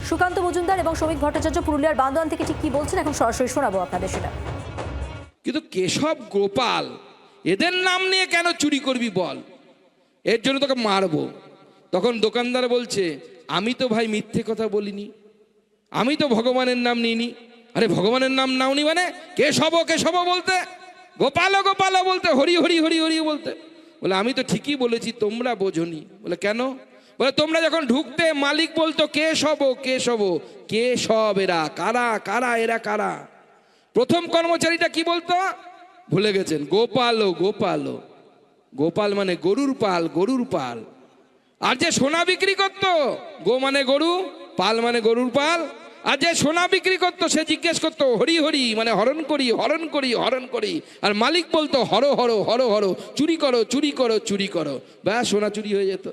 সুকান্ত মজুমদার এবং শ্রমিক ভট্টাচার্য পুরুলিয়ার বান্দোয়ান থেকে ঠিক কি বলছেন এখন সরাসরি শোনাবো আপনাদের সেটা। কিন্তু কেশব গোপাল এদের নাম নিয়ে কেন চুরি করবি বল, এর জন্য তোকে মারবো। তখন দোকানদার বলছে আমি তো ভাই মিথ্যে কথা বলিনি, আমি তো ভগবানের নাম নিইনি। আরে ভগবানের নাম নাওনি মানে কেশব কেশব বলতে, গোপাল গোপাল বলতে, হরি হরি হরি হরি বলতে। বলে আমি তো ঠিকই বলেছি, তোমরা বোঝনি। বলে কেন? বলে তোমরা যখন ঢুকতে মালিক বলতো কেশব কেশব, কেশব এরা কারা, কারা এরা কারা? প্রথম কর্মচারীটা কি বলতো ভুলে গেছেন, গোপাল গোপাল। গোপাল মানে গরুর পাল, গরুর পাল। আর যে সোনা বিক্রি করতো, গো মানে গরু, পাল মানে গরুর পাল। আর যে সোনা বিক্রি করতো সে জিজ্ঞেস করতো হরি হরি মানে হরণ করি হরণ করি হরণ করি। আর মালিক বলতো হর হর হর হর, চুরি করো চুরি করো চুরি করো, ব্যাস সোনা চুরি হয়ে যেত।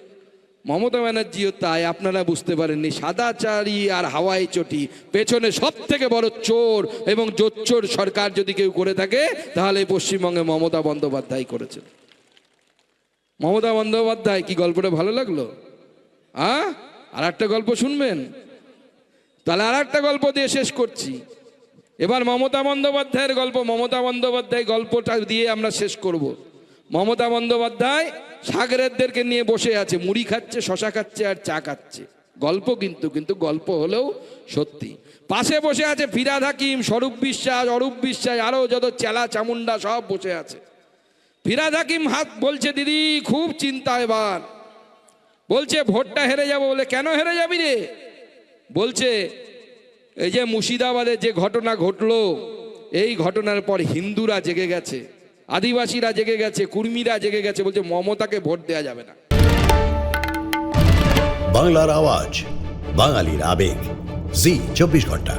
মমতা ব্যানার্জিও তাই, আপনারা বুঝতে পারেননি। সাদাচারি আর হাওয়াই চটি, পেছনে সব থেকে বড় চোর এবং জোচ্চোর সরকার যদি কেউ করে থাকে তাহলে পশ্চিমবঙ্গে মমতা বন্দ্যোপাধ্যায় করেছেন। মমতা বন্দ্যোপাধ্যায় কি গল্পটা ভালো লাগলো? আর একটা গল্প শুনবেন? তাহলে আর একটা গল্প দিয়ে শেষ করছি। এবার মমতা বন্দ্যোপাধ্যায়ের গল্প, মমতা বন্দ্যোপাধ্যায় গল্পটা দিয়ে আমরা শেষ করব। মমতা বন্দ্যোপাধ্যায় সাগরেদদেরকে নিয়ে বসে আছে, মুড়ি খাচ্ছে, শশা খাচ্ছে আর চা খাচ্ছে। গল্প কিন্তু গল্প হলেও সত্যি। পাশে বসে আছে ফিরহাদ হাকিম, স্বরূপ বিশ্বাস, অরূপ বিশ্বাস, আরো যত চেলা চামুন্ডা সব বসে আছে। ফিরহাদ হাকিম হাত বলছে দিদি খুব চিন্তা এবার, বলছে ভোটটা হেরে যাবো। বলে কেন হেরে যাবি রে? বলছে এই যে মুর্শিদাবাদে যে ঘটনা ঘটলো, এই ঘটনার পর হিন্দুরা জেগে গেছে, আদিবাসীরা জেগে গেছে, কুর্মীরা জেগে গেছে। বলছে মমতাকে ভোট দেয়া যাবে না। বাংলার আওয়াজ, বাঙালির আবেগ, জি 24 ঘন্টা।